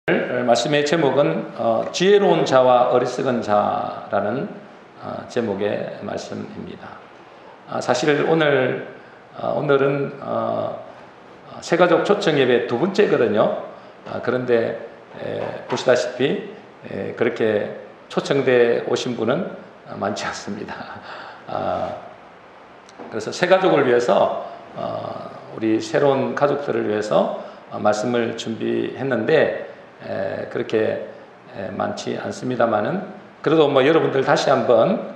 말씀의 제목은 지혜로운 자와 어리석은 자라는 제목의 말씀입니다. 사실 오늘은 새가족 초청 예배 두 번째거든요. 그런데 보시다시피 그렇게 초청돼 오신 분은 많지 않습니다. 그래서 새가족을 위해서 우리 새로운 가족들을 위해서 말씀을 준비했는데 그렇게 많지 않습니다만은 그래도 여러분들 다시 한번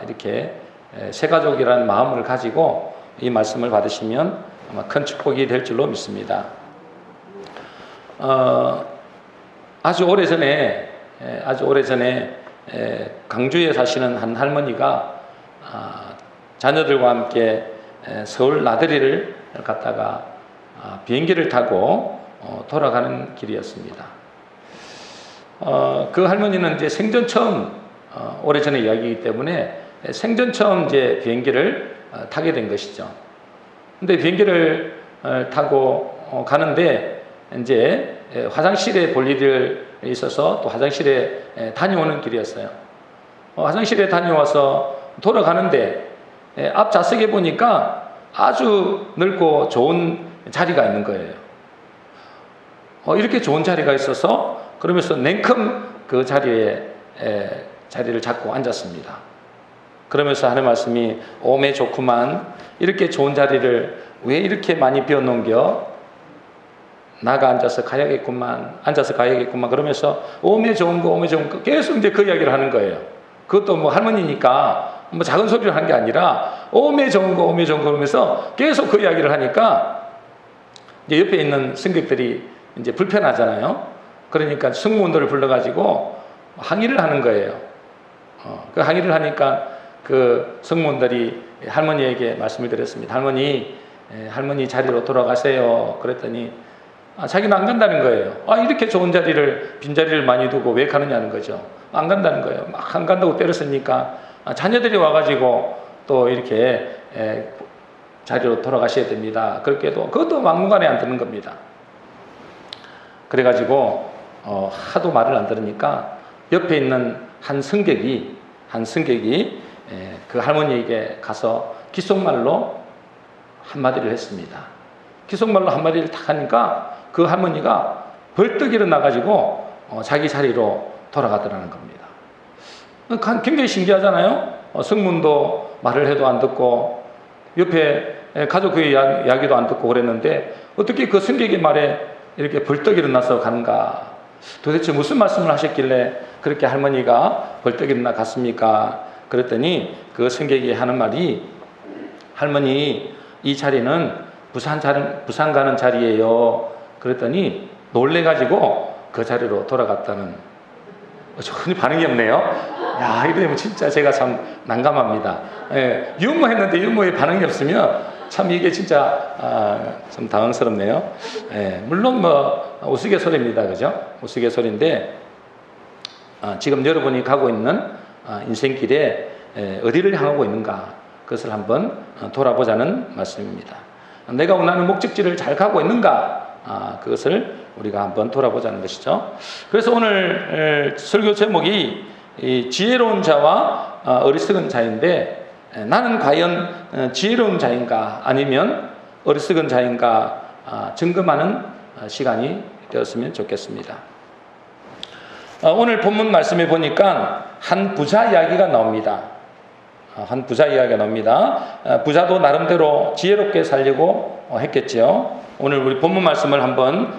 이렇게 새가족이라는 마음을 가지고 이 말씀을 받으시면 아마 큰 축복이 될 줄로 믿습니다. 아주 오래전에 강주에 사시는 한 할머니가 자녀들과 함께 서울 나들이를 갔다가 비행기를 타고 돌아가는 길이었습니다. 그 할머니는 이제 생전 처음 오래전의 이야기이기 때문에 생전 처음 이제 비행기를 타게 된 것이죠. 근데 비행기를 타고 가는데 이제 화장실에 볼 일이 있어서 또 화장실에 다녀오는 길이었어요. 화장실에 다녀와서 돌아가는데 앞 좌석에 보니까 아주 넓고 좋은 자리가 있는 거예요. 이렇게 좋은 자리가 있어서 그러면서 냉큼 그 자리를 잡고 앉았습니다. 그러면서 하는 말씀이 오메 좋구만, 이렇게 좋은 자리를 왜 이렇게 많이 비워놓은겨? 나가 앉아서 가야겠구만 그러면서 오메 좋은 거 계속 이제 그 이야기를 하는 거예요. 그것도 할머니니까 작은 소리로 하는 게 아니라 오메 좋은 거 그러면서 계속 그 이야기를 하니까 이제 옆에 있는 승객들이 이제 불편하잖아요. 그러니까 승무원들을 불러가지고 항의를 하는 거예요. 그 항의를 하니까 그 승무원들이 할머니에게 말씀을 드렸습니다. 할머니 자리로 돌아가세요. 그랬더니 자기는 안 간다는 거예요. 이렇게 좋은 자리를, 빈자리를 많이 두고 왜 가느냐는 거죠. 안 간다는 거예요. 막 안 간다고 때렸으니까 자녀들이 와가지고 또 이렇게 자리로 돌아가셔야 됩니다. 그것도 막무가내 안 듣는 겁니다. 그래가지고 하도 말을 안 들으니까 옆에 있는 한 승객이 그 할머니에게 가서 귓속말로 한마디를 했습니다. 귓속말로 한마디를 딱 하니까 그 할머니가 벌떡 일어나가지고 자기 자리로 돌아가더라는 겁니다. 굉장히 신기하잖아요. 승문도 말을 해도 안 듣고 옆에 가족 이야기도 안 듣고 그랬는데 어떻게 그 승객의 말에 이렇게 벌떡 일어나서 가는가? 도대체 무슨 말씀을 하셨길래 그렇게 할머니가 벌떡 일어나 갔습니까? 그랬더니 그 승객이 하는 말이, 할머니 이 자리는 부산 가는 자리예요. 그랬더니 놀래가지고 그 자리로 돌아갔다는, 전혀 반응이 없네요. 야, 이러면 진짜 제가 참 난감합니다. 유머했는데 유머에 반응이 없으면 참 이게 진짜 좀 당황스럽네요. 물론 우스갯소리입니다, 그죠? 우스갯소리인데 지금 여러분이 가고 있는 인생길에 어디를 향하고 있는가, 그것을 한번 돌아보자는 말씀입니다. 내가 원하는 목적지를 잘 가고 있는가, 그것을 우리가 한번 돌아보자는 것이죠. 그래서 오늘 설교 제목이 지혜로운 자와 어리석은 자인데, 나는 과연 지혜로운 자인가 아니면 어리석은 자인가 점검하는 시간이 되었으면 좋겠습니다. 오늘 본문 말씀에 보니까 한 부자 이야기가 나옵니다. 부자도 나름대로 지혜롭게 살려고 했겠죠. 오늘 우리 본문 말씀을 한번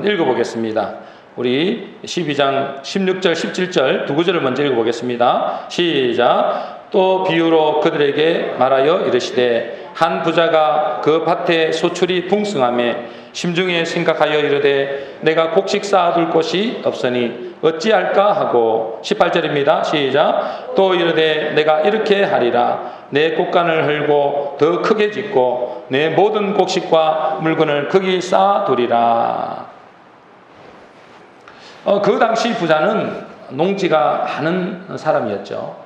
읽어보겠습니다. 우리 12장 16절 17절 두 구절을 먼저 읽어보겠습니다. 시작. 또 비유로 그들에게 말하여 이르시되, 한 부자가 그 밭에 소출이 풍성하매 심중에 생각하여 이르되, 내가 곡식 쌓아둘 곳이 없으니 어찌할까 하고, 18절입니다. 시작. 또 이르되, 내가 이렇게 하리라. 내 곡간을 헐고 더 크게 짓고 내 모든 곡식과 물건을 거기 쌓아두리라. 그 당시 부자는 농지가 많은 사람이었죠.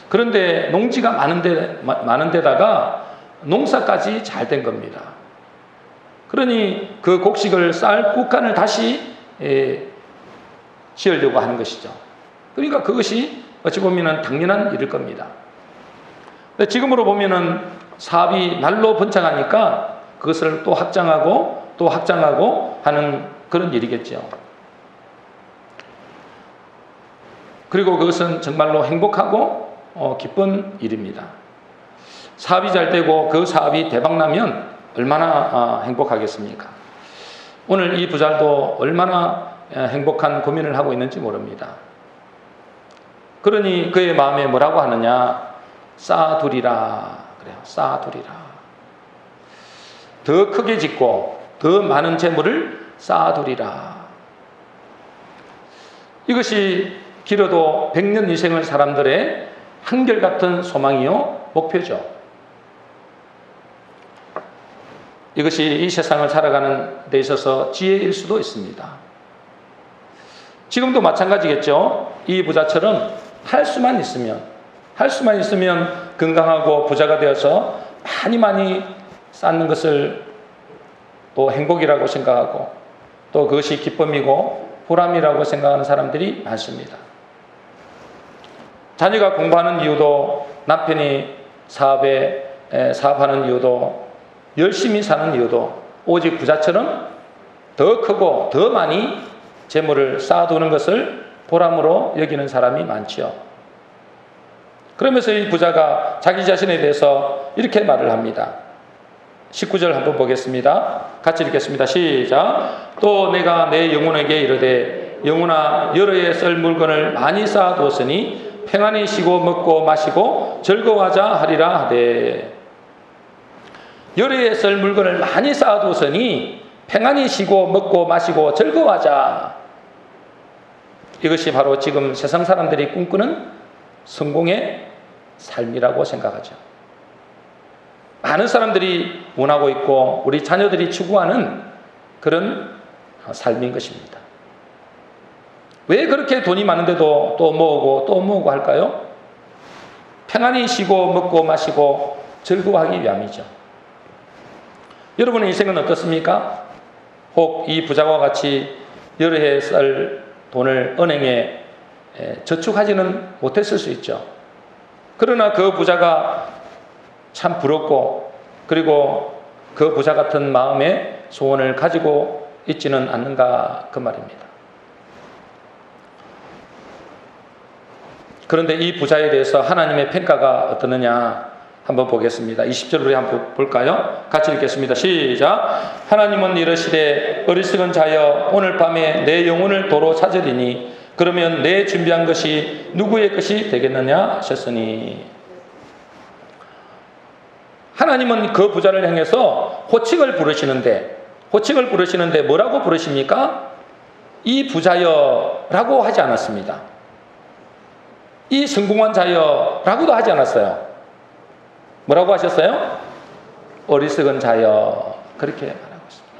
그런데 농지가 많은 데다가 농사까지 잘 된 겁니다. 그러니 그 곡식을 쌓을 곡간을 다시 지으려고 하는 것이죠. 그러니까 그것이 어찌 보면 당연한 일일 겁니다. 지금으로 보면은 사업이 날로 번창하니까 그것을 또 확장하고 하는 그런 일이겠죠. 그리고 그것은 정말로 행복하고 기쁜 일입니다. 사업이 잘 되고 그 사업이 대박나면 얼마나 행복하겠습니까? 오늘 이 부자도 얼마나 행복한 고민을 하고 있는지 모릅니다. 그러니 그의 마음에 뭐라고 하느냐? 쌓아두리라. 그래요. 쌓아두리라. 더 크게 짓고 더 많은 재물을 쌓아두리라. 이것이 길어도 100년 이생을 사람들의 한결같은 소망이요 목표죠. 이것이 이 세상을 살아가는 데 있어서 지혜일 수도 있습니다. 지금도 마찬가지겠죠. 이 부자처럼 할 수만 있으면 건강하고 부자가 되어서 많이 쌓는 것을 또 행복이라고 생각하고 또 그것이 기쁨이고 보람이라고 생각하는 사람들이 많습니다. 자녀가 공부하는 이유도, 남편이 사업하는 이유도, 열심히 사는 이유도 오직 부자처럼 더 크고 더 많이 재물을 쌓아두는 것을 보람으로 여기는 사람이 많지요. 그러면서 이 부자가 자기 자신에 대해서 이렇게 말을 합니다. 19절 한번 보겠습니다. 같이 읽겠습니다. 시작. 또 내가 내 영혼에게 이르되 영혼아 여러 해 쓸 물건을 많이 쌓아두었으니 평안히 쉬고 먹고 마시고 즐거워하자 하리라 하되. 여러 해 쓸 물건을 많이 쌓아두었으니 평안히 쉬고 먹고 마시고 즐거워하자. 이것이 바로 지금 세상 사람들이 꿈꾸는 성공의 삶이라고 생각하죠. 많은 사람들이 원하고 있고 우리 자녀들이 추구하는 그런 삶인 것입니다. 왜 그렇게 돈이 많은데도 또 모으고 할까요? 평안히 쉬고 먹고 마시고 즐거워하기 위함이죠. 여러분의 인생은 어떻습니까? 혹 이 부자와 같이 여러 해 쓸 돈을 은행에 저축하지는 못했을 수 있죠. 그러나 그 부자가 참 부럽고 그리고 그 부자 같은 마음의 소원을 가지고 있지는 않는가 그 말입니다. 그런데 이 부자에 대해서 하나님의 평가가 어떠느냐 한번 보겠습니다. 20절로 한번 볼까요? 같이 읽겠습니다. 시작. 하나님은 이르시되 어리석은 자여 오늘 밤에 내 영혼을 도로 찾으리니 그러면 내 준비한 것이 누구의 것이 되겠느냐 하셨으니. 하나님은 그 부자를 향해서 호칭을 부르시는데 뭐라고 부르십니까? 이 부자여라고 하지 않았습니다. 이 성공한 자여라고도 하지 않았어요. 뭐라고 하셨어요? 어리석은 자여. 그렇게 말하고 있습니다.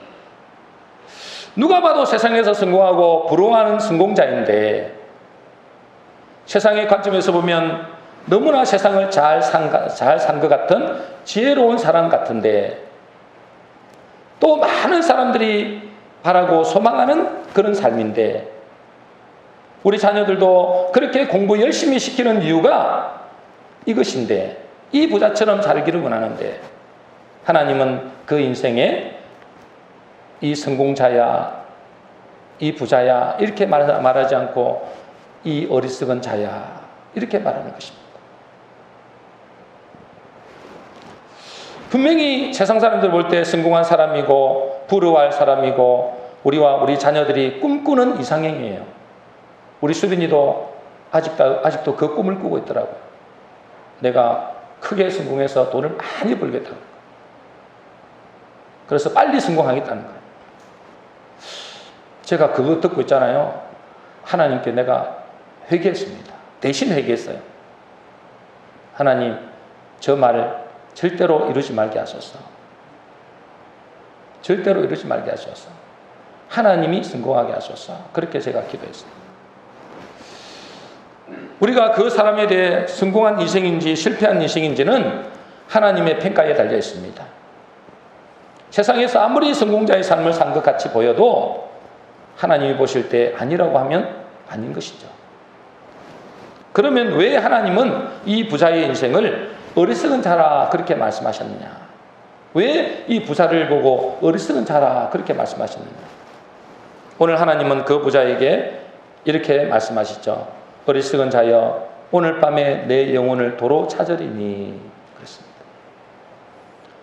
누가 봐도 세상에서 성공하고 부러워하는 성공자인데 세상의 관점에서 보면 너무나 세상을 잘 산 것 같은 지혜로운 사람 같은데 또 많은 사람들이 바라고 소망하는 그런 삶인데 우리 자녀들도 그렇게 공부 열심히 시키는 이유가 이것인데 이 부자처럼 살기를 원하는데 하나님은 그 인생에 이 성공자야, 이 부자야 이렇게 말하지 않고 이 어리석은 자야 이렇게 말하는 것입니다. 분명히 세상 사람들 볼 때 성공한 사람이고 부러워할 사람이고 우리와 우리 자녀들이 꿈꾸는 이상형이에요. 우리 수빈이도 아직도 그 꿈을 꾸고 있더라고요. 내가 크게 성공해서 돈을 많이 벌겠다는 거예요. 그래서 빨리 성공하겠다는 거예요. 제가 그거 듣고 있잖아요. 하나님께 내가 회개했습니다. 대신 회개했어요. 하나님, 저 말을 절대로 이루지 말게 하소서. 절대로 이루지 말게 하소서. 하나님이 성공하게 하소서. 그렇게 제가 기도했습니다. 우리가 그 사람에 대해 성공한 인생인지 실패한 인생인지는 하나님의 평가에 달려 있습니다. 세상에서 아무리 성공자의 삶을 산 것 같이 보여도 하나님이 보실 때 아니라고 하면 아닌 것이죠. 그러면 왜 하나님은 이 부자의 인생을 어리석은 자라 그렇게 말씀하셨느냐? 왜 이 부자를 보고 어리석은 자라 그렇게 말씀하셨느냐? 오늘 하나님은 그 부자에게 이렇게 말씀하시죠. 어리석은 자여, 오늘 밤에 내 영혼을 도로 찾으리니. 그렇습니다.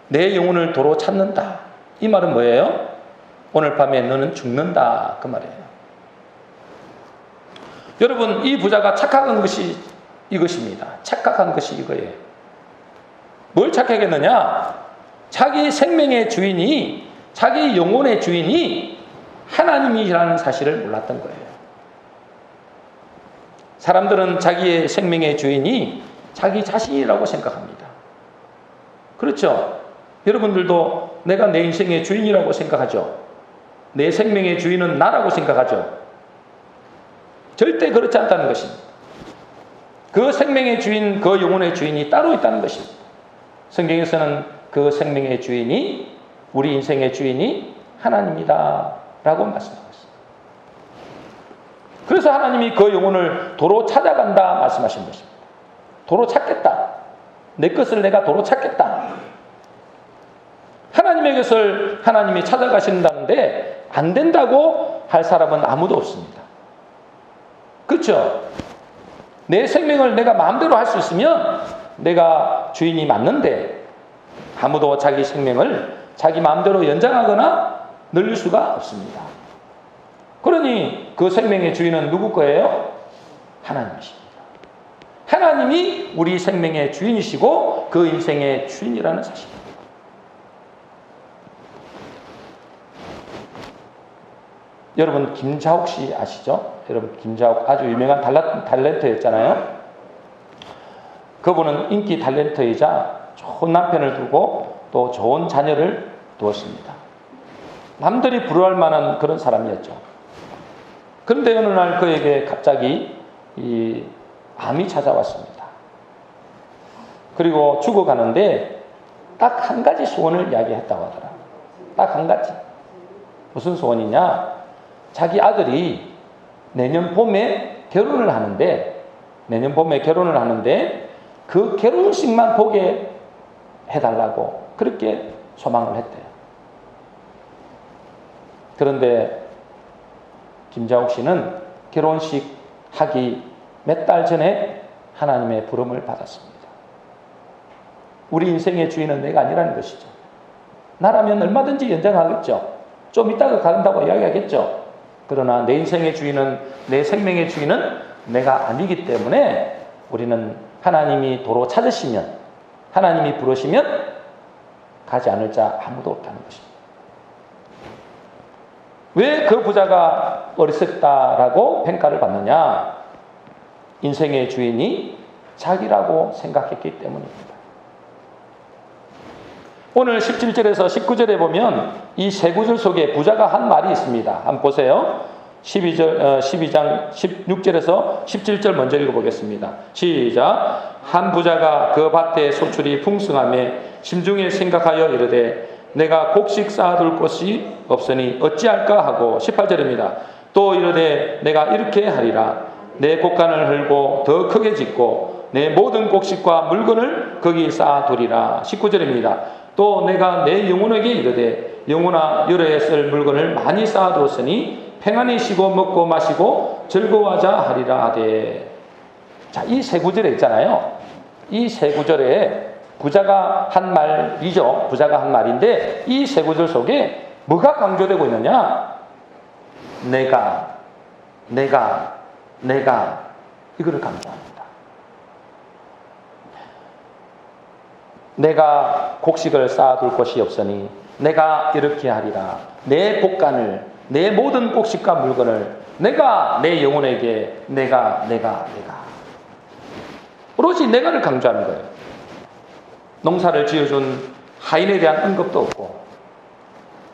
내 영혼을 도로 찾는다. 이 말은 뭐예요? 오늘 밤에 너는 죽는다. 그 말이에요. 여러분, 이 부자가 착각한 것이 이것입니다. 착각한 것이 이거예요. 뭘 착각했느냐? 자기 생명의 주인이, 자기 영혼의 주인이 하나님이라는 사실을 몰랐던 거예요. 사람들은 자기의 생명의 주인이 자기 자신이라고 생각합니다. 그렇죠? 여러분들도 내가 내 인생의 주인이라고 생각하죠? 내 생명의 주인은 나라고 생각하죠? 절대 그렇지 않다는 것입니다. 그 생명의 주인, 그 영혼의 주인이 따로 있다는 것입니다. 성경에서는 그 생명의 주인이, 우리 인생의 주인이 하나님이다 라고 말씀하고 있습니다. 그래서 하나님이 그 영혼을 도로 찾아간다 말씀하신 것입니다. 도로 찾겠다. 내 것을 내가 도로 찾겠다. 하나님의 것을 하나님이 찾아가신다는데 안 된다고 할 사람은 아무도 없습니다. 그렇죠? 내 생명을 내가 마음대로 할 수 있으면 내가 주인이 맞는데 아무도 자기 생명을 자기 마음대로 연장하거나 늘릴 수가 없습니다. 그러니 그 생명의 주인은 누구 거예요? 하나님이십니다. 하나님이 우리 생명의 주인이시고 그 인생의 주인이라는 사실입니다. 여러분 김자옥 씨 아시죠? 여러분 김자옥 아주 유명한 탤런트였잖아요. 그분은 인기 탤런트이자 좋은 남편을 두고 또 좋은 자녀를 두었습니다. 남들이 부러워할 만한 그런 사람이었죠. 그런데 어느 날 그에게 갑자기 이 암이 찾아왔습니다. 그리고 죽어가는데 딱 한 가지 소원을 이야기했다고 하더라. 딱 한 가지. 무슨 소원이냐? 자기 아들이 내년 봄에 결혼을 하는데 그 결혼식만 보게 해달라고 그렇게 소망을 했대요. 그런데 김자옥 씨는 결혼식 하기 몇 달 전에 하나님의 부름을 받았습니다. 우리 인생의 주인은 내가 아니라는 것이죠. 나라면 얼마든지 연장하겠죠. 좀 이따가 간다고 이야기하겠죠. 그러나 내 인생의 주인은, 내 생명의 주인은 내가 아니기 때문에 우리는 하나님이 도로 찾으시면, 하나님이 부르시면 가지 않을 자 아무도 없다는 것입니다. 왜 그 부자가 어리석다라고 평가를 받느냐? 인생의 주인이 자기라고 생각했기 때문입니다. 오늘 17절에서 19절에 보면 이 세 구절 속에 부자가 한 말이 있습니다. 한번 보세요. 12장 16절에서 17절 먼저 읽어보겠습니다. 시작. 한 부자가 그 밭에 소출이 풍성함에 심중에 생각하여 이르되 내가 곡식 쌓아둘 곳이 없으니 어찌할까 하고 18절입니다. 또 이르되 내가 이렇게 하리라. 내 곡간을 헐고 더 크게 짓고 내 모든 곡식과 물건을 거기 쌓아두리라. 19절입니다. 또 내가 내 영혼에게 이르되 영혼아 여러 해 쓸 물건을 많이 쌓아두었으니 평안히 쉬고 먹고 마시고 즐거워하자 하리라 하되. 자, 이 세 구절에 있잖아요. 이 세 구절에 부자가 한 말이죠. 부자가 한 말인데 이 세 구절 속에 뭐가 강조되고 있느냐? 내가 이거를 강조합니다. 내가 곡식을 쌓아둘 곳이 없으니 내가 이렇게 하리라. 내 곡간을, 내 모든 곡식과 물건을 내가 내 영혼에게 내가 오로지 내가를 강조하는 거예요. 농사를 지어준 하인에 대한 언급도 없고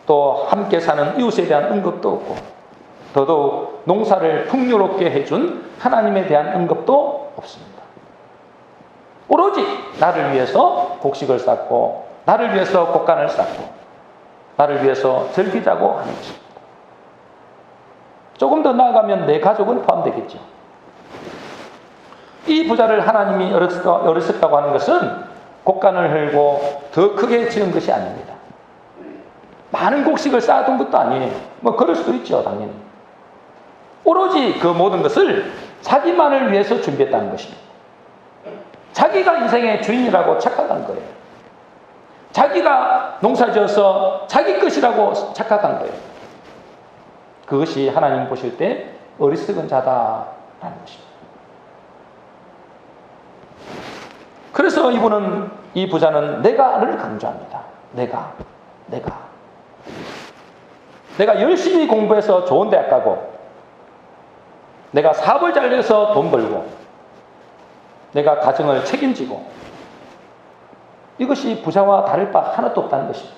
또 함께 사는 이웃에 대한 언급도 없고 더더욱 농사를 풍요롭게 해준 하나님에 대한 언급도 없습니다. 오로지 나를 위해서 곡식을 쌓고 나를 위해서 곡간을 쌓고 나를 위해서 즐기자고 하는 것입니다. 조금 더 나아가면 내 가족은 포함되겠죠. 이 부자를 하나님이 어렸었다고 하는 것은 곡간을 흘고 더 크게 지은 것이 아닙니다. 많은 곡식을 쌓아둔 것도 아니에요. 뭐 그럴 수도 있죠, 당연히. 오로지 그 모든 것을 자기만을 위해서 준비했다는 것입니다. 자기가 인생의 주인이라고 착각한 거예요. 자기가 농사지어서 자기 것이라고 착각한 거예요. 그것이 하나님 보실 때 어리석은 자다라는 것입니다. 그래서 이 부자는 내가를 강조합니다. 내가 열심히 공부해서 좋은 대학 가고, 내가 사업을 잘 내서 돈 벌고, 내가 가정을 책임지고, 이것이 부자와 다를 바 하나도 없다는 것입니다.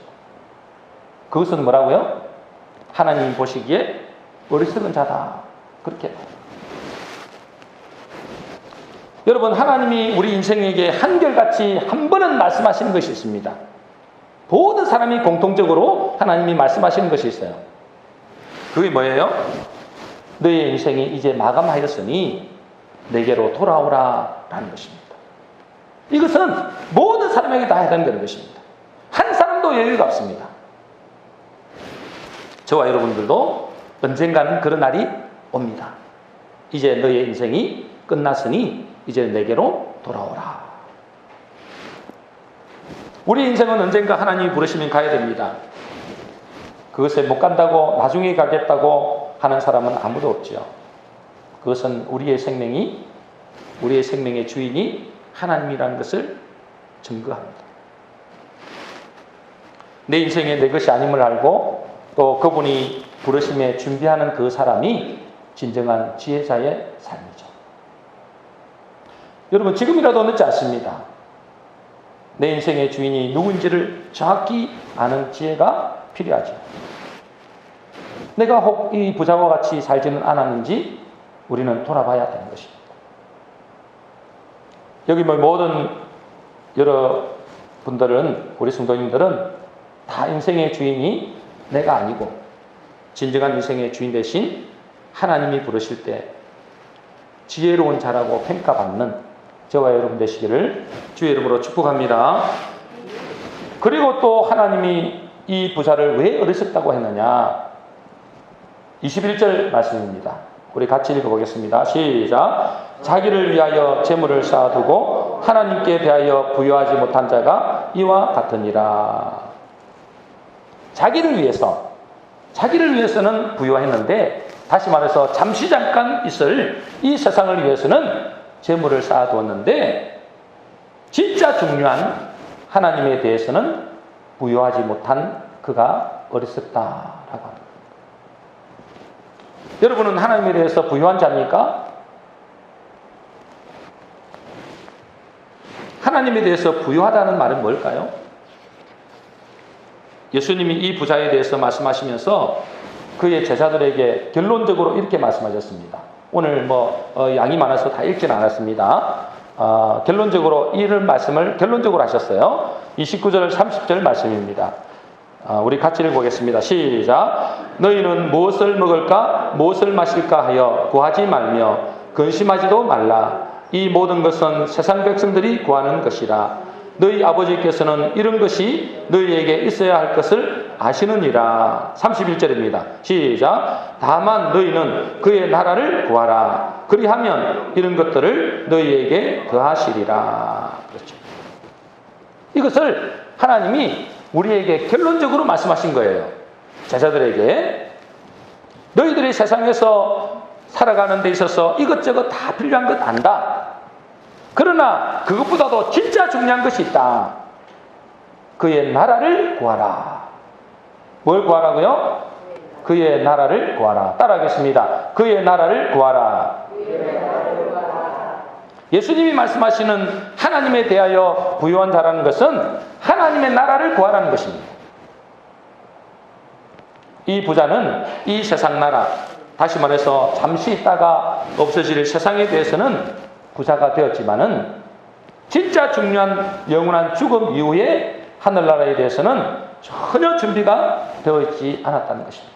그것은 뭐라고요? 하나님 보시기에 어리석은 자다. 그렇게 봐요. 여러분, 하나님이 우리 인생에게 한결같이 한 번은 말씀하시는 것이 있습니다. 모든 사람이 공통적으로 하나님이 말씀하시는 것이 있어요. 그게 뭐예요? 너의 인생이 이제 마감하였으니 내게로 돌아오라 라는 것입니다. 이것은 모든 사람에게 다 해당되는 것입니다. 한 사람도 여유가 없습니다. 저와 여러분들도 언젠가는 그런 날이 옵니다. 이제 너의 인생이 끝났으니 이제 내게로 돌아오라. 우리 인생은 언젠가 하나님이 부르시면 가야 됩니다. 그것에 못 간다고 나중에 가겠다고 하는 사람은 아무도 없죠. 그것은 우리의 생명의 주인이 하나님이라는 것을 증거합니다. 내 인생에 내 것이 아님을 알고 또 그분이 부르심에 준비하는 그 사람이 진정한 지혜자의 삶이죠. 여러분, 지금이라도 늦지 않습니다. 내 인생의 주인이 누구인지를 정확히 아는 지혜가 필요하죠. 내가 혹 이 부자와 같이 살지는 않았는지 우리는 돌아봐야 되는 것입니다. 여기 모든 여러분들은, 우리 성도님들은 다 인생의 주인이 내가 아니고 진정한 인생의 주인 대신 하나님이 부르실 때 지혜로운 자라고 평가받는 저와 여러분 되시기를 주의 이름으로 축복합니다. 그리고 또 하나님이 이 부자를 왜 어리석다고 했느냐? 21절 말씀입니다. 우리 같이 읽어보겠습니다. 시작. 자기를 위하여 재물을 쌓아두고 하나님께 대하여 부여하지 못한 자가 이와 같으니라. 자기를 위해서는 부여했는데, 다시 말해서 잠시 잠깐 있을 이 세상을 위해서는 재물을 쌓아두었는데, 진짜 중요한 하나님에 대해서는 부여하지 못한 그가 어리석다라고 합니다. 여러분은 하나님에 대해서 부유한 자입니까? 하나님에 대해서 부유하다는 말은 뭘까요? 예수님이 이 부자에 대해서 말씀하시면서 그의 제자들에게 결론적으로 이렇게 말씀하셨습니다. 오늘 양이 많아서 다 읽지는 않았습니다. 결론적으로 이런 말씀을 결론적으로 하셨어요. 29절 30절 말씀입니다. 우리 같이 읽어보겠습니다. 시작. 너희는 무엇을 먹을까 무엇을 마실까 하여 구하지 말며 근심하지도 말라. 이 모든 것은 세상 백성들이 구하는 것이라. 너희 아버지께서는 이런 것이 너희에게 있어야 할 것을 아시느니라. 31절입니다. 시작. 다만 너희는 그의 나라를 구하라. 그리하면 이런 것들을 너희에게 더하시리라. 그렇죠. 이것을 하나님이 우리에게 결론적으로 말씀하신 거예요. 제자들에게 너희들이 세상에서 살아가는 데 있어서 이것저것 다 필요한 것 안다. 그러나 그것보다도 진짜 중요한 것이 있다. 그의 나라를 구하라. 뭘 구하라고요? 그의 나라를 구하라. 따라하겠습니다. 그의 나라를 구하라. 예수님이 말씀하시는 하나님에 대하여 부유한 자라는 것은 하나님의 나라를 구하라는 것입니다. 이 부자는 이 세상 나라, 다시 말해서 잠시 있다가 없어질 세상에 대해서는 부자가 되었지만은 진짜 중요한 영원한 죽음 이후에 하늘나라에 대해서는 전혀 준비가 되어 있지 않았다는 것입니다.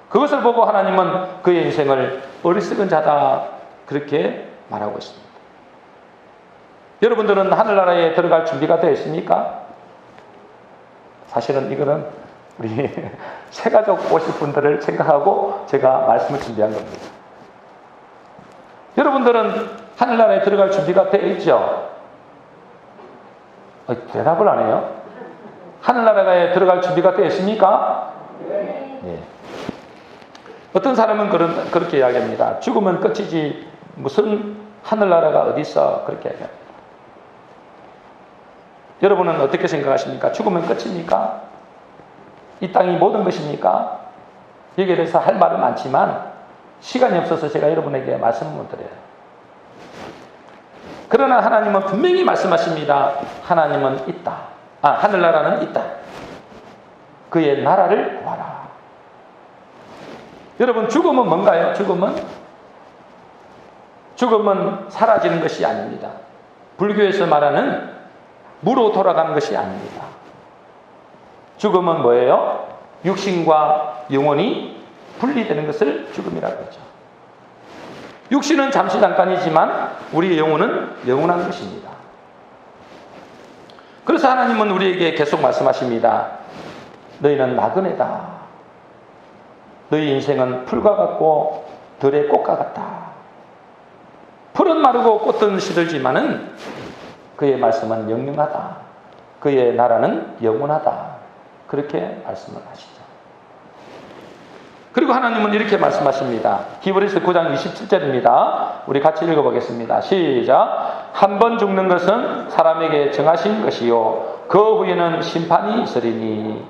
그것을 보고 하나님은 그의 인생을 어리석은 자다 그렇게 말하고 있습니다. 여러분들은 하늘나라에 들어갈 준비가 되어 있습니까? 사실은 이거는 우리 새가족 오실 분들을 생각하고 제가 말씀을 준비한 겁니다. 여러분들은 하늘나라에 들어갈 준비가 되어 있죠? 대답을 안 해요. 하늘나라에 들어갈 준비가 되어 있습니까? 네. 어떤 사람은 그렇게 이야기합니다. 죽으면 끝이지 무슨 하늘나라가 어디 있어? 그렇게 이야기합니다. 여러분은 어떻게 생각하십니까? 죽으면 끝입니까? 이 땅이 모든 것입니까? 여기에 대해서 할 말은 많지만 시간이 없어서 제가 여러분에게 말씀을 못 드려요. 그러나 하나님은 분명히 말씀하십니다. 하나님은 있다. 하늘나라는 있다. 그의 나라를 구하라. 여러분, 죽음은 뭔가요? 죽음은 사라지는 것이 아닙니다. 불교에서 말하는 무로 돌아가는 것이 아닙니다. 죽음은 뭐예요? 육신과 영혼이 분리되는 것을 죽음이라고 하죠. 육신은 잠시 잠깐이지만 우리의 영혼은 영원한 것입니다. 그래서 하나님은 우리에게 계속 말씀하십니다. 너희는 나그네다. 너희 인생은 풀과 같고 들의 꽃과 같다. 풀은 마르고 꽃은 시들지만은 그의 말씀은 영영하다. 그의 나라는 영원하다. 그렇게 말씀을 하시죠. 그리고 하나님은 이렇게 말씀하십니다. 히브리서 9장 27절입니다. 우리 같이 읽어보겠습니다. 시작. 한 번 죽는 것은 사람에게 정하신 것이요 그 후에는 심판이 있으리니.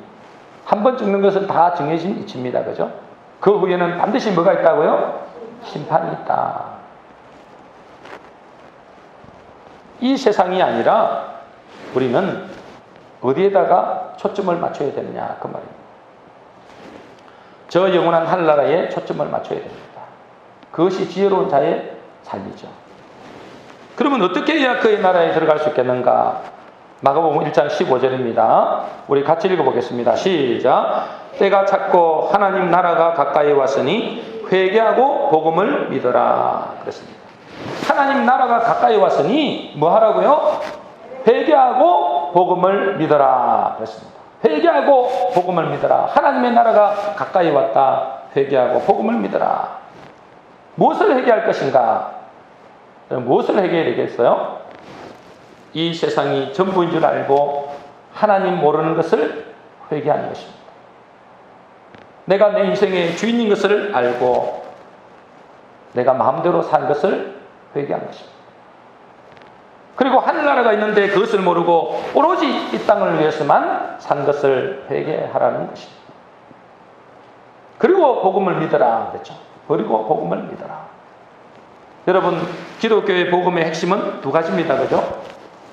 한 번 죽는 것은 다 정해진 이치입니다. 그죠? 그 후에는 반드시 뭐가 있다고요? 심판이 있다. 이 세상이 아니라 우리는 어디에다가 초점을 맞춰야 되느냐 그 말입니다. 저 영원한 하늘나라에 초점을 맞춰야 됩니다. 그것이 지혜로운 자의 삶이죠. 그러면 어떻게 해야 그의 나라에 들어갈 수 있겠는가? 마가복음 1장 15절입니다. 우리 같이 읽어보겠습니다. 시작. 때가 찼고 하나님 나라가 가까이 왔으니 회개하고 복음을 믿어라. 그랬습니다. 하나님 나라가 가까이 왔으니 뭐 하라고요? 회개하고 복음을 믿어라. 그랬습니다. 회개하고 복음을 믿어라. 하나님의 나라가 가까이 왔다. 회개하고 복음을 믿어라. 무엇을 회개할 것인가? 무엇을 회개해야 되겠어요? 이 세상이 전부인 줄 알고 하나님 모르는 것을 회개하는 것입니다. 내가 내 인생의 주인인 것을 알고 내가 마음대로 산 것을 회개한 것입니다. 그리고 하늘나라가 있는데 그것을 모르고 오로지 이 땅을 위해서만 산 것을 회개하라는 것입니다. 그리고 복음을 믿어라 그랬죠. 그리고 복음을 믿어라. 여러분, 기독교의 복음의 핵심은 두 가지입니다. 그죠?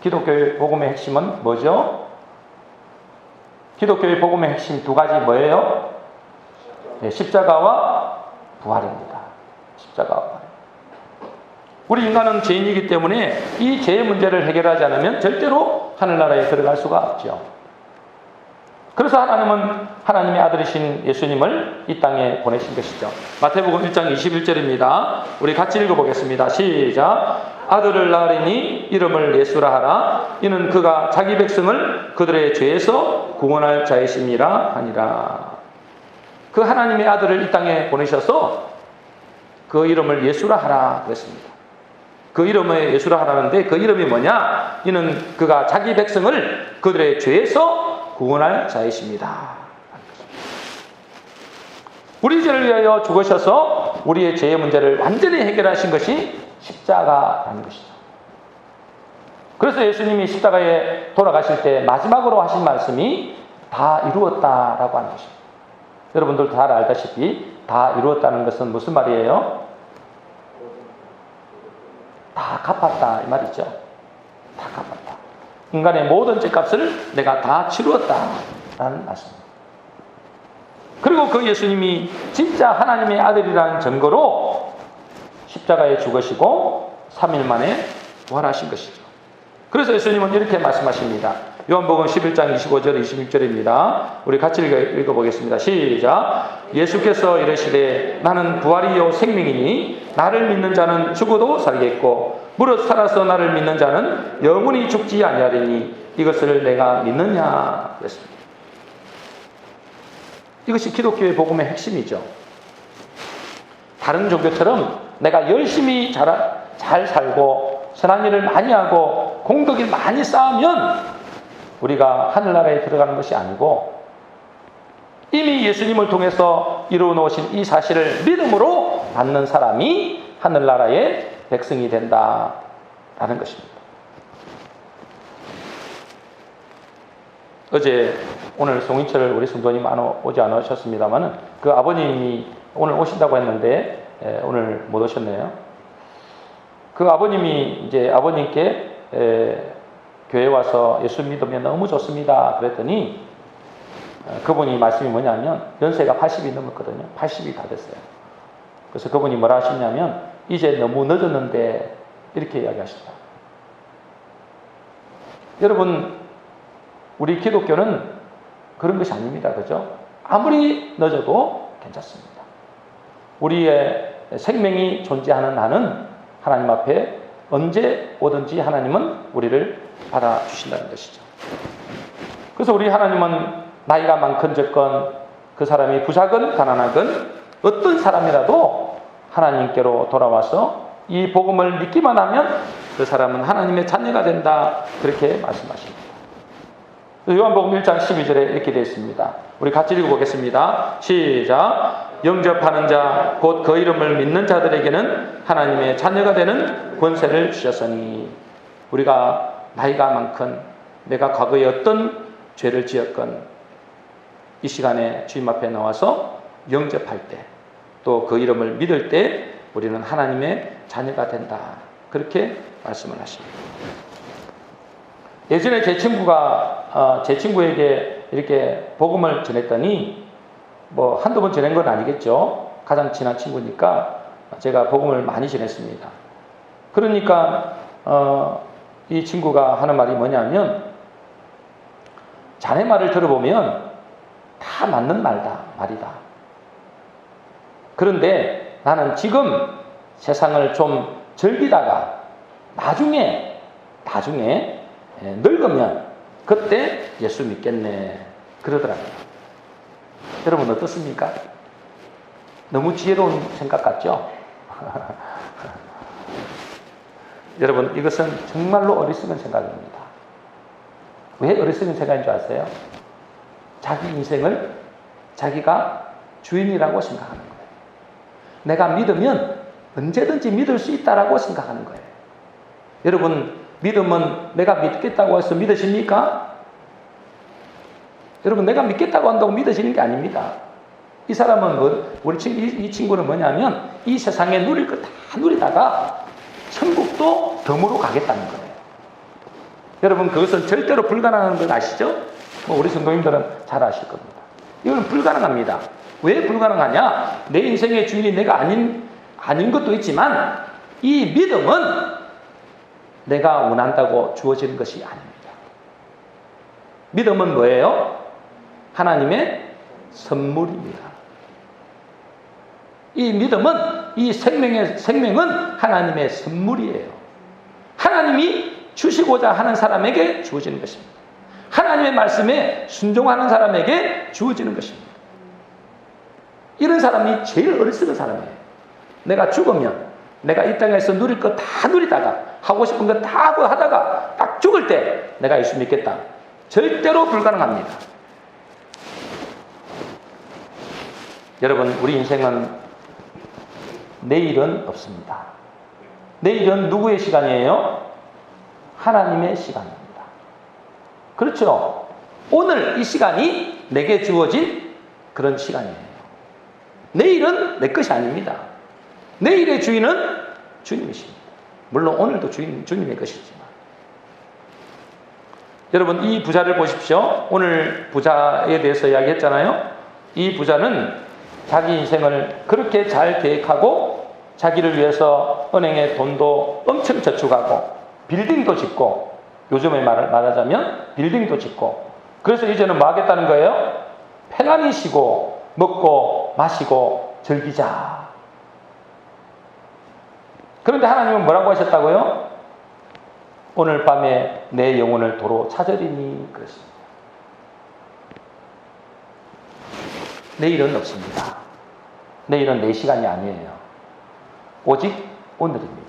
기독교의 복음의 핵심은 뭐죠? 기독교의 복음의 핵심 두 가지 뭐예요? 네, 십자가와 부활입니다. 십자가와 부활. 우리 인간은 죄인이기 때문에 이 죄의 문제를 해결하지 않으면 절대로 하늘나라에 들어갈 수가 없죠. 그래서 하나님은 하나님의 아들이신 예수님을 이 땅에 보내신 것이죠. 마태복음 1장 21절입니다. 우리 같이 읽어보겠습니다. 시작. 아들을 낳으리니 이름을 예수라 하라. 이는 그가 자기 백성을 그들의 죄에서 구원할 자이심이라 하니라. 그 하나님의 아들을 이 땅에 보내셔서 그 이름을 예수라 하라 그랬습니다. 그 이름을 예수라 하라는데 그 이름이 뭐냐? 이는 그가 자기 백성을 그들의 죄에서 구원할 자이십니다. 우리 죄를 위하여 죽으셔서 우리의 죄의 문제를 완전히 해결하신 것이 십자가라는 것이죠. 그래서 예수님이 십자가에 돌아가실 때 마지막으로 하신 말씀이 다 이루었다라고 하는 것입니다. 여러분들도 잘 알다시피 다 이루었다는 것은 무슨 말이에요? 다 갚았다 이 말이죠. 다 갚았다. 인간의 모든 죄값을 내가 다 치루었다라는 말씀입니다. 그리고 그 예수님이 진짜 하나님의 아들이라는 증거로 십자가에 죽으시고 3일 만에 부활하신 것이죠. 그래서 예수님은 이렇게 말씀하십니다. 요한복음 11장 25절 26절입니다. 우리 같이 읽어보겠습니다. 시작. 예수께서 이르시되 나는 부활이요 생명이니 나를 믿는 자는 죽어도 살겠고 무릇 살아서 나를 믿는 자는 영원히 죽지 아니하리니 이것을 내가 믿느냐 그랬습니다. 이것이 기독교의 복음의 핵심이죠. 다른 종교처럼 내가 열심히 잘 살고 선한 일을 많이 하고 공덕을 많이 쌓으면 우리가 하늘나라에 들어가는 것이 아니고 이미 예수님을 통해서 이루어 놓으신 이 사실을 믿음으로 받는 사람이 하늘나라의 백성이 된다라는 것입니다. 오늘 송인철 우리 성도님 오지 않으셨습니다만은 그 아버님이 오늘 오신다고 했는데 오늘 못 오셨네요. 그 아버님이 이제 아버님께 교회 와서 예수 믿으면 너무 좋습니다 그랬더니 그분이 말씀이 뭐냐면 연세가 80이 넘었거든요. 80이 다 됐어요. 그래서 그분이 뭐라 하시냐면 이제 너무 늦었는데 이렇게 이야기하십니다. 여러분 우리 기독교는 그런 것이 아닙니다. 그죠? 아무리 늦어도 괜찮습니다. 우리의 생명이 존재하는 한은 하나님 앞에 언제 오든지 하나님은 우리를 받아주신다는 것이죠. 그래서 우리 하나님은 나이가 많건 적건 그 사람이 부자건 가난하건 어떤 사람이라도 하나님께로 돌아와서 이 복음을 믿기만 하면 그 사람은 하나님의 자녀가 된다 그렇게 말씀하십니다. 요한복음 1장 12절에 이렇게 되어 있습니다. 우리 같이 읽어보겠습니다. 시작. 영접하는 자 곧 그 이름을 믿는 자들에게는 하나님의 자녀가 되는 권세를 주셨으니 우리가 나이가 많건 내가 과거에 어떤 죄를 지었건 이 시간에 주님 앞에 나와서 영접할 때 또 그 이름을 믿을 때 우리는 하나님의 자녀가 된다 그렇게 말씀을 하십니다. 예전에 제 친구에게 이렇게 복음을 전했더니 뭐 한두 번 전한 건 아니겠죠. 가장 친한 친구니까 제가 복음을 많이 전했습니다. 그러니까 이 친구가 하는 말이 뭐냐면 자네 말을 들어보면 다 맞는 말이다. 그런데 나는 지금 세상을 좀 즐기다가 나중에 늙으면 그때 예수 믿겠네 그러더라고요. 여러분 어떻습니까? 너무 지혜로운 생각 같죠? 여러분 이것은 정말로 어리석은 생각입니다. 왜 어리석은 생각인 줄 아세요? 자기 인생을 자기가 주인이라고 생각하는 거예요. 내가 믿으면 언제든지 믿을 수 있다라고 생각하는 거예요. 여러분 믿음은 내가 믿겠다고 해서 믿으십니까? 여러분 내가 믿겠다고 한다고 믿으시는 게 아닙니다. 이 사람은 이 친구는 뭐냐면 이 세상에 누릴 거 다 누리다가 천국도 덤으로 가겠다는 거예요. 여러분 그것은 절대로 불가능한 건 아시죠? 우리 성도님들은 잘 아실 겁니다. 이건 불가능합니다. 왜 불가능하냐? 내 인생의 주인이 내가 아닌 것도 있지만 이 믿음은 내가 원한다고 주어지는 것이 아닙니다. 믿음은 뭐예요? 하나님의 선물입니다. 이 믿음은 이 생명은 하나님의 선물이에요. 하나님이 주시고자 하는 사람에게 주어지는 것입니다. 하나님의 말씀에 순종하는 사람에게 주어지는 것입니다. 이런 사람이 제일 어리석은 사람이에요. 내가 죽으면 내가 이 땅에서 누릴 거 다 누리다가 하고 싶은 거 다 하고 하다가 딱 죽을 때 내가 예수 믿겠다. 절대로 불가능합니다. 여러분 우리 인생은 내일은 없습니다. 내일은 누구의 시간이에요? 하나님의 시간입니다. 그렇죠? 오늘 이 시간이 내게 주어진 그런 시간이에요. 내일은 내 것이 아닙니다. 내일의 주인은 주님이십니다. 물론 오늘도 주님의 것이지만. 여러분 이 부자를 보십시오. 오늘 부자에 대해서 이야기했잖아요. 이 부자는 자기 인생을 그렇게 잘 계획하고 자기를 위해서 은행에 돈도 엄청 저축하고 빌딩도 짓고 요즘에 말하자면 빌딩도 짓고 그래서 이제는 뭐 하겠다는 거예요? 편안히 쉬고 먹고 마시고 즐기자. 그런데 하나님은 뭐라고 하셨다고요? 오늘 밤에 내 영혼을 도로 찾으리니 그랬습니다. 내일은 없습니다. 내일은 내 시간이 아니에요. 오직 오늘입니다.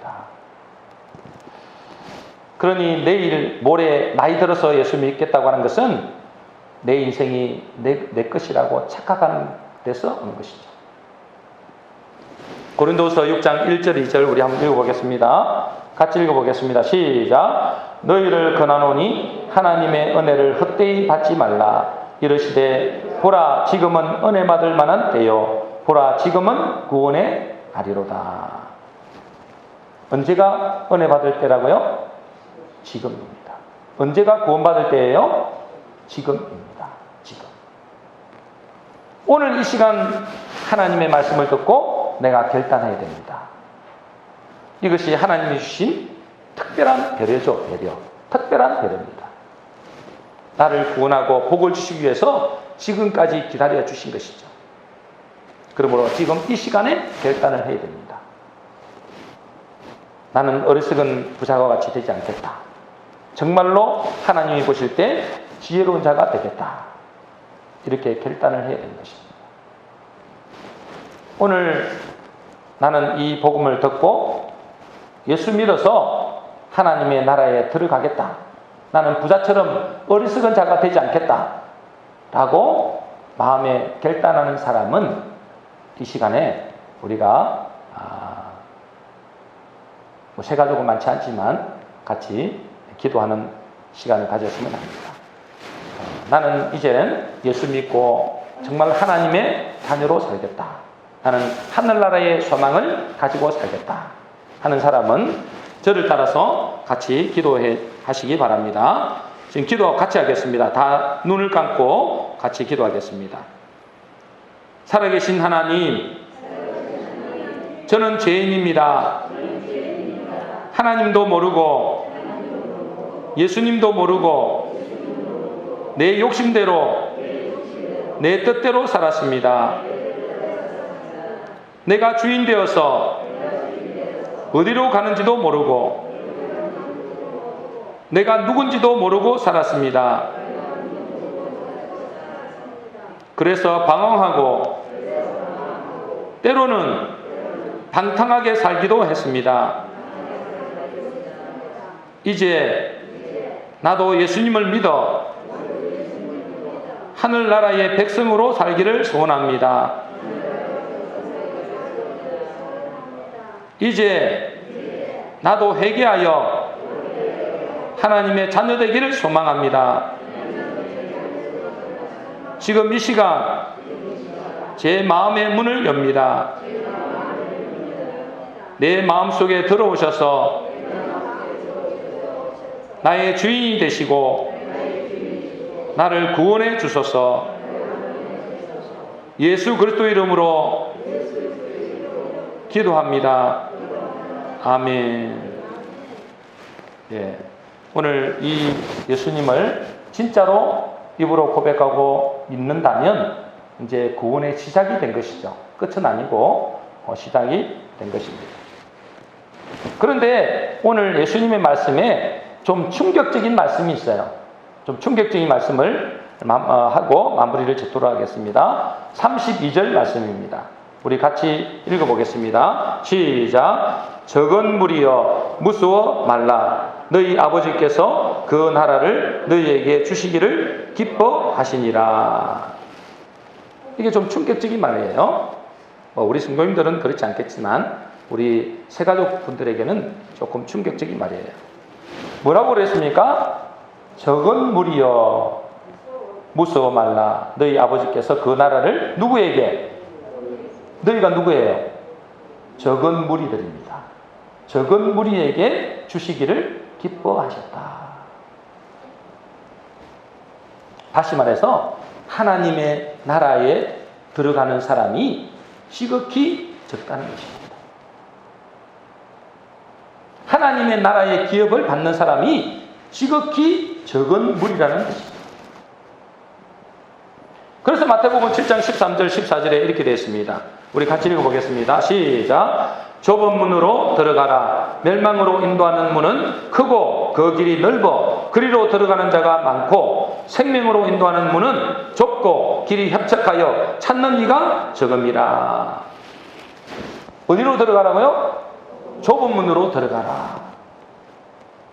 그러니 내일, 모레, 나이 들어서 예수 믿겠다고 하는 것은 내 인생이 내 것이라고 착각하는 데서 오는 것이죠. 고린도서 6장 1절 2절 우리 한번 읽어보겠습니다. 같이 읽어보겠습니다. 시작. 너희를 권하노니 하나님의 은혜를 헛되이 받지 말라. 이르시되 보라 지금은 은혜 받을 만한 때요 보라 지금은 구원의 날이로다. 언제가 은혜 받을 때라고요? 지금입니다. 언제가 구원받을 때예요? 지금입니다. 지금. 오늘 이 시간 하나님의 말씀을 듣고 내가 결단해야 됩니다. 이것이 하나님이 주신 특별한 배려죠. 배려. 특별한 배려입니다. 나를 구원하고 복을 주시기 위해서 지금까지 기다려 주신 것이죠. 그러므로 지금 이 시간에 결단을 해야 됩니다. 나는 어리석은 부자와 같이 되지 않겠다. 정말로 하나님이 보실 때 지혜로운 자가 되겠다. 이렇게 결단을 해야 되는 것입니다. 오늘 나는 이 복음을 듣고 예수 믿어서 하나님의 나라에 들어가겠다. 나는 부자처럼 어리석은 자가 되지 않겠다. 라고 마음에 결단하는 사람은 이 시간에 우리가 새 가족은 많지 않지만 같이 기도하는 시간을 가졌으면 합니다. 나는 이제는 예수 믿고 정말 하나님의 자녀로 살겠다. 나는 하늘나라의 소망을 가지고 살겠다 하는 사람은 저를 따라서 같이 기도해 하시기 바랍니다. 지금 기도 같이 하겠습니다. 다 눈을 감고 같이 기도하겠습니다. 살아계신 하나님, 저는 죄인입니다. 하나님도 모르고 예수님도 모르고 내 욕심대로 내 뜻대로 살았습니다. 내가 주인 되어서 어디로 가는지도 모르고 내가 누군지도 모르고 살았습니다. 그래서 방황하고 때로는 방탕하게 살기도 했습니다. 이제 나도 예수님을 믿어 하늘나라의 백성으로 살기를 소원합니다. 이제 나도 회개하여 하나님의 자녀 되기를 소망합니다. 지금 이 시간 제 마음의 문을 엽니다. 내 마음속에 들어오셔서 나의 주인이 되시고 나를 구원해 주소서. 예수 그리스도 이름으로 기도합니다. 아멘. 예. 오늘 이 예수님을 진짜로 입으로 고백하고 믿는다면 이제 구원의 시작이 된 것이죠. 끝은 아니고 시작이 된 것입니다. 그런데 오늘 예수님의 말씀에 좀 충격적인 말씀이 있어요. 좀 충격적인 말씀을 하고 마무리를 짓도록 하겠습니다. 32절 말씀입니다. 우리 같이 읽어보겠습니다. 시작. 적은 무리여 무서워 말라. 너희 아버지께서 그 나라를 너희에게 주시기를 기뻐하시니라. 이게 좀 충격적인 말이에요. 우리 성도님들은 그렇지 않겠지만 우리 새가족 분들에게는 조금 충격적인 말이에요. 뭐라고 그랬습니까? 적은 무리여 무서워 말라. 너희 아버지께서 그 나라를 누구에게? 너희가 누구예요? 적은 무리들입니다. 적은 무리에게 주시기를 기뻐하셨다. 다시 말해서 하나님의 나라에 들어가는 사람이 지극히 적다는 것입니다. 하나님의 나라의 기업을 받는 사람이 지극히 적은 무리라는 것입니다. 그래서 그래서 마태복음 7장 13절 14절에 이렇게 되어 있습니다. 우리 같이 읽어보겠습니다. 시작. 좁은 문으로 들어가라. 멸망으로 인도하는 문은 크고 그 길이 넓어 그리로 들어가는 자가 많고 생명으로 인도하는 문은 좁고 길이 협착하여 찾는 이가 적음이라. 어디로 들어가라고요? 좁은 문으로 들어가라.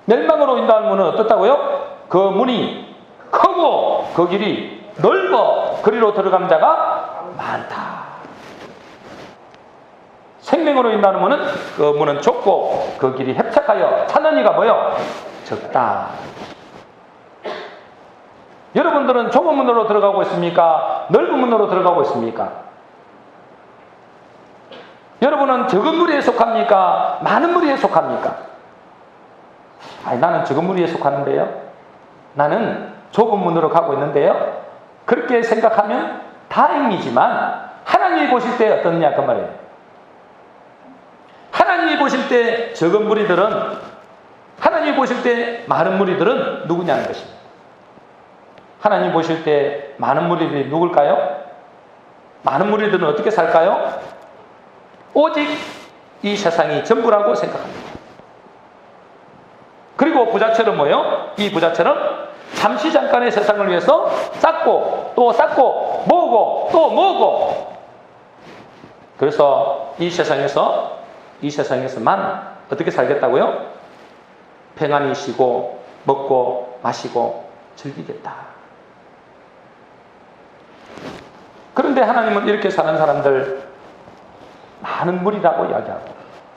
멸망으로 인도하는 문은 어떻다고요? 그 문이 크고 그 길이 넓어 그리로 들어가는 자가 많다. 생명으로 인도하는 문은 그 문은 좁고 그 길이 협착하여 찾는 이가 뭐요? 적다. 여러분들은 좁은 문으로 들어가고 있습니까? 넓은 문으로 들어가고 있습니까? 여러분은 적은 무리에 속합니까? 많은 무리에 속합니까? 아니, 나는 적은 무리에 속하는데요. 나는 좁은 문으로 가고 있는데요. 그렇게 생각하면 다행이지만 하나님이 보실 때 어떠느냐 그 말이에요. 하나님이 보실 때 적은 무리들은, 하나님이 보실 때 많은 무리들은 누구냐는 것입니다. 하나님이 보실 때 많은 무리들이 누굴까요? 많은 무리들은 어떻게 살까요? 오직 이 세상이 전부라고 생각합니다. 그리고 부자처럼 뭐요? 이 부자처럼 잠시 잠깐의 세상을 위해서 쌓고 또 쌓고 모으고 또 모으고, 그래서 이 세상에서만 어떻게 살겠다고요? 평안히 쉬고 먹고 마시고 즐기겠다. 그런데 하나님은 이렇게 사는 사람들 많은 무리라고 이야기하고,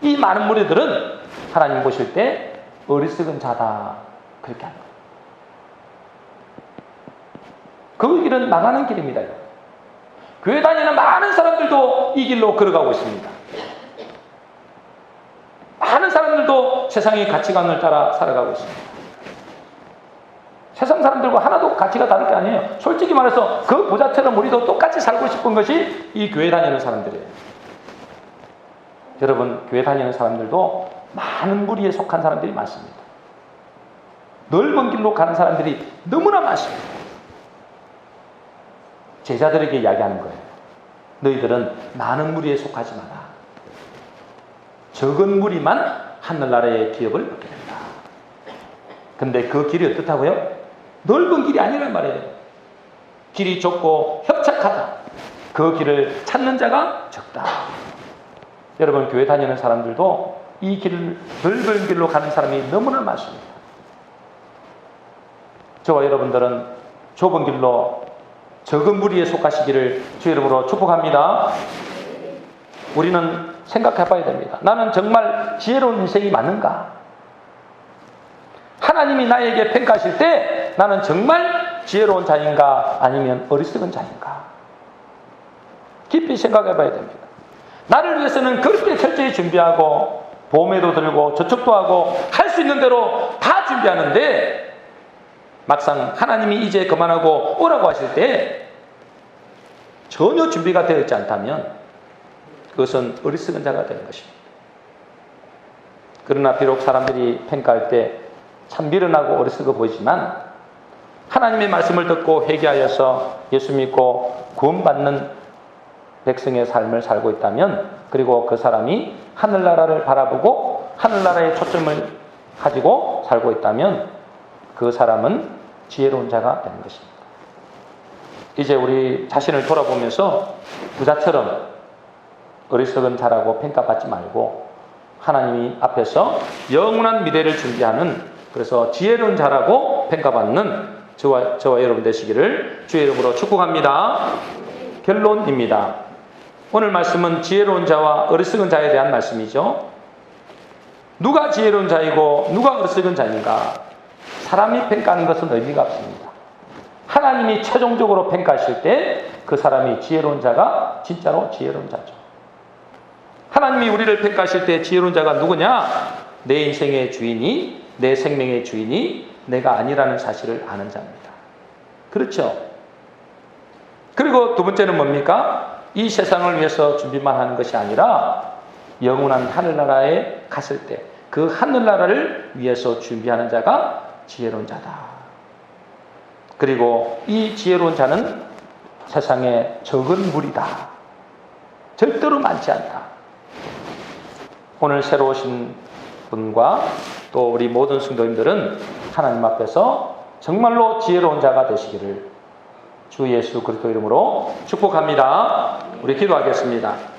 이 많은 무리들은 하나님 보실 때 어리석은 자다 그렇게 합니다. 그 길은 망하는 길입니다. 교회 다니는 많은 사람들도 이 길로 걸어가고 있습니다. 많은 사람들도 세상의 가치관을 따라 살아가고 있습니다. 세상 사람들과 하나도 가치가 다를 게 아니에요. 솔직히 말해서 그 부자처럼 우리도 똑같이 살고 싶은 것이 이 교회 다니는 사람들이에요. 여러분, 교회 다니는 사람들도 많은 무리에 속한 사람들이 많습니다. 넓은 길로 가는 사람들이 너무나 많습니다. 제자들에게 이야기하는 거예요. 너희들은 많은 무리에 속하지 마라. 적은 무리만 하늘나라의 기업을 얻게 된다. 근데 그 길이 어떻다고요? 넓은 길이 아니란 말이에요. 길이 좁고 협착하다. 그 길을 찾는 자가 적다. 여러분, 교회 다니는 사람들도 이 길을, 넓은 길로 가는 사람이 너무나 많습니다. 저와 여러분들은 좁은 길로 적은 무리에 속하시기를 주의 이름으로 축복합니다. 우리는 생각해 봐야 됩니다. 나는 정말 지혜로운 인생이 맞는가? 하나님이 나에게 평가하실 때 나는 정말 지혜로운 자인가 아니면 어리석은 자인가? 깊이 생각해 봐야 됩니다. 나를 위해서는 그렇게 철저히 준비하고 보험에도 들고 저축도 하고 할 수 있는 대로 다 준비하는데 막상 하나님이 이제 그만하고 오라고 하실 때 전혀 준비가 되어 있지 않다면 그것은 어리석은 자가 되는 것입니다. 그러나 비록 사람들이 평가할 때 참 미련하고 어리석어 보이지만 하나님의 말씀을 듣고 회개하여서 예수 믿고 구원받는 백성의 삶을 살고 있다면, 그리고 그 사람이 하늘나라를 바라보고 하늘나라에 초점을 가지고 살고 있다면 그 사람은 지혜로운 자가 되는 것입니다. 이제 우리 자신을 돌아보면서 부자처럼 어리석은 자라고 평가받지 말고 하나님이 앞에서 영원한 미래를 준비하는, 그래서 지혜로운 자라고 평가받는 저와 여러분 되시기를 주의 이름으로 축복합니다. 결론입니다. 오늘 말씀은 지혜로운 자와 어리석은 자에 대한 말씀이죠. 누가 지혜로운 자이고 누가 어리석은 자인가? 사람이 평가하는 것은 의미가 없습니다. 하나님이 최종적으로 평가하실 때 그 사람이 지혜로운 자가 진짜로 지혜로운 자죠. 하나님이 우리를 평가하실 때 지혜로운 자가 누구냐? 내 인생의 주인이, 내 생명의 주인이 내가 아니라는 사실을 아는 자입니다. 그렇죠? 그리고 두 번째는 뭡니까? 이 세상을 위해서 준비만 하는 것이 아니라 영원한 하늘나라에 갔을 때 그 하늘나라를 위해서 준비하는 자가 지혜로운 자다. 그리고 이 지혜로운 자는 세상에 적은 무리다. 절대로 많지 않다. 오늘 새로 오신 분과 또 우리 모든 성도님들은 하나님 앞에서 정말로 지혜로운 자가 되시기를 주 예수 그리스도 이름으로 축복합니다. 우리 기도하겠습니다.